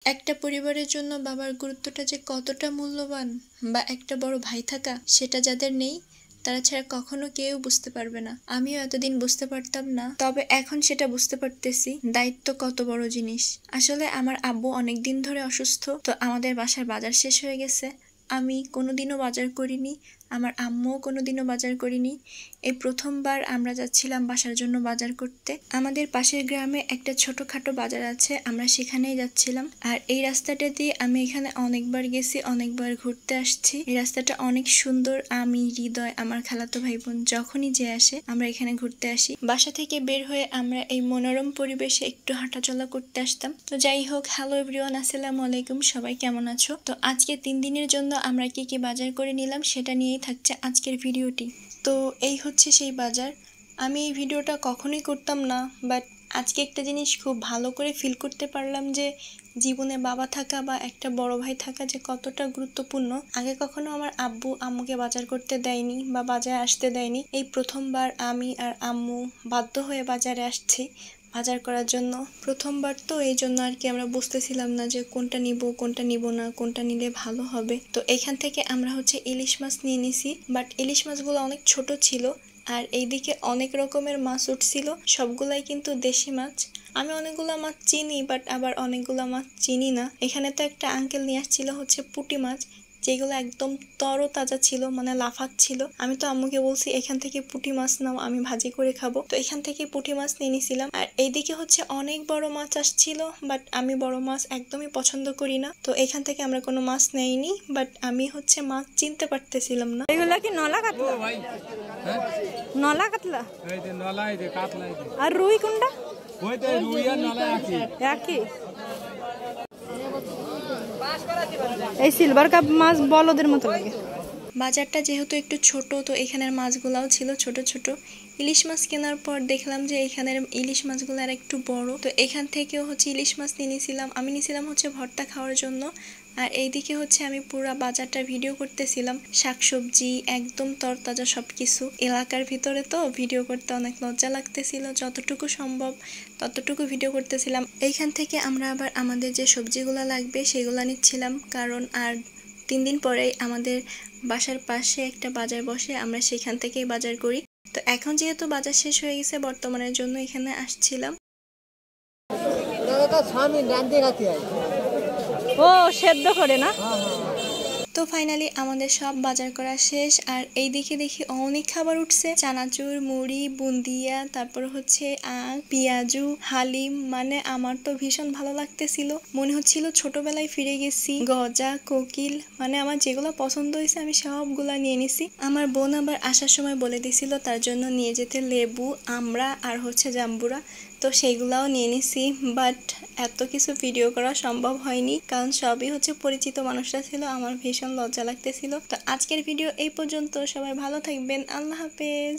একটা পরিবারের জন্য বাবার গুরুত্বটা যে কতটা মূল্যবান বা একটা বড় ভাই থাকা সেটা যাদের নেই তারা ছাড়া কখনো কেউ বুঝতে পারবে না। আমিও এতদিন বুঝতে পারতাম না, তবে এখন সেটা বুঝতে পারতেছি দায়িত্ব কত বড় জিনিস। আসলে আমার আব্বু অনেকদিন ধরে অসুস্থ, তো আমাদের বাসার বাজার শেষ হয়ে গেছে। আমি কোনোদিনও বাজার করিনি, আমার আম্মুও কোনোদিনও বাজার করিনি। এই প্রথমবার আমরা যাচ্ছিলাম বাসার জন্য বাজার করতে। আমাদের পাশের গ্রামে একটা ছোটখাটো বাজার আছে, আমরা সেখানেই যাচ্ছিলাম। আর এই রাস্তাটা দিয়ে আমি এখানে অনেকবার গেছি, অনেকবার ঘুরতে আসছি। এই রাস্তাটা অনেক সুন্দর। আমি, হৃদয়, আমার খালাতো ভাই বোন যখনই যে আসে আমরা এখানে ঘুরতে আসি। বাসা থেকে বের হয়ে আমরা এই মনোরম পরিবেশে একটু হাঁটাচলা করতে আসতাম। তো যাই হোক, হ্যালো এভরিওয়ান, আসসালামু আলাইকুম, সবাই কেমন আছো? তো আজকে 3 দিনের জন্য আমরা কি কি বাজার করে নিলাম সেটা নিয়েই থাকছে আজকের ভিডিওটি। তো এই হচ্ছে সেই বাজার। আমি এই ভিডিওটা কখনোই করতাম না, বাট আজকে একটা জিনিস খুব ভালো করে ফিল করতে পারলাম যে জীবনে বাবা থাকা বা একটা বড় ভাই থাকা যে কতটা গুরুত্বপূর্ণ। আগে কখনো আমার আব্বু আম্মুকে বাজার করতে দেয়নি বা বাজারে আসতে দেয়নি। এই প্রথমবার আমি আর আম্মু বাধ্য হয়ে বাজারে আসছি বাজার করার জন্য। প্রথমবার তো এই জন্য আর কি আমরা বুঝতেছিলাম না যে কোনটা নিব কোনটা নিব না, কোনটা নিলে ভালো হবে। তো এখান থেকে আমরা হচ্ছে ইলিশ মাছ নিয়ে নিছি, বাট ইলিশ মাছগুলো অনেক ছোট ছিল। আর এইদিকে অনেক রকমের মাছ উঠছিল, সবগুলাই কিন্তু দেশি মাছ। আমি অনেকগুলা মাছ চিনি, বাট আবার অনেকগুলা মাছ চিনি না। এখানে তো একটা আঙ্কেল নিয়ে আসছিল হচ্ছে পুঁটি মাছ, যেগুলো একদম তরতাজা ছিল, মানে লাফাচ্ছিল। আমি তো আম্মুকে বলছি এখান থেকে পুঁটি মাছ নাও, আমি ভাজি করে খাবো। তো এখান থেকে পুঁটি মাছ নিয়ে নিছিলাম। আর এইদিকে হচ্ছে অনেক বড় মাছ আসছিল, বাট আমি বড় মাছ একদমই পছন্দ করি না, তো এখান থেকে আমরা কোনো মাছ নেইনি। বাট আমি হচ্ছে মাছ চিনতে পারতেছিলাম না। এগুলা কি নলা কাতলা? নলা কাতলা আর রুই কোনটা? একই। এই সিলভার কাপ মাছ বলদের মতো লাগে। বাজারটা যেহেতু একটু ছোট, তো এখানের মাছগুলাও ছিল ছোট ছোট। ইলিশ মাছ কেনার পর দেখলাম যে এখানের ইলিশ মাছগুলো আর একটু বড়, তো এখান থেকেও হচ্ছে ইলিশ মাছ নিয়ে নিয়েছিলাম। আমি নিয়েছিলাম হচ্ছে ভর্তা খাওয়ার জন্য। আর এইদিকে হচ্ছে আমি পুরো বাজারটা ভিডিও করতেছিলাম, শাকসবজি একদম তরতাজা সবকিছু। এলাকার ভিতরে তো ভিডিও করতে অনেক লজ্জা লাগতেছিল, যতটুকু সম্ভব ততটুকু ভিডিও করতেছিলাম। এইখান থেকে আমরা আবার আমাদের যে সবজিগুলো লাগবে সেগুলো নিচ্ছিলাম, কারণ আর 3 দিন পরেই আমাদের বাসার পাশে একটা বাজার বসে, আমরা সেখান থেকেই বাজার করি। তো এখন যেহেতু বাজার শেষ হয়ে গেছে, বর্তমানের জন্য এখানে আসছিলাম। ও সেদ্ধ করে না? তো ফাইনালি আমাদের সব বাজার করা শেষ। আর এই দিকে দেখি অনেক খাবার উঠছে, চানাচুর, মুড়ি, বুন্দিয়া, তারপর হচ্ছে আখ, পেঁয়াজু, হালিম। মানে আমার তো ভীষণ ভালো লাগতেছিল, মনে হচ্ছিল ছোটবেলায় ফিরে গেছি। গজা, কোকিল, মানে আমার যেগুলো পছন্দ হয়েছে আমি সবগুলা নিয়ে নিছি। আমার বোন আবার আসার সময় বলে দিছিল তার জন্য নিয়ে যেতে লেবু, আমড়া আর হচ্ছে জাম্বুরা, তো সেগুলাও নিয়ে নিছি। বাট এত কিছু ভিডিও করা সম্ভব হয়নি, কারণ সবই হচ্ছে পরিচিত মানুষরা ছিল, আমার ভীষণ লজ্জা লাগতেছিল। তো আজকের ভিডিও এই পর্যন্ত, সবাই ভালো থাকবেন, আল্লাহ হাফেজ।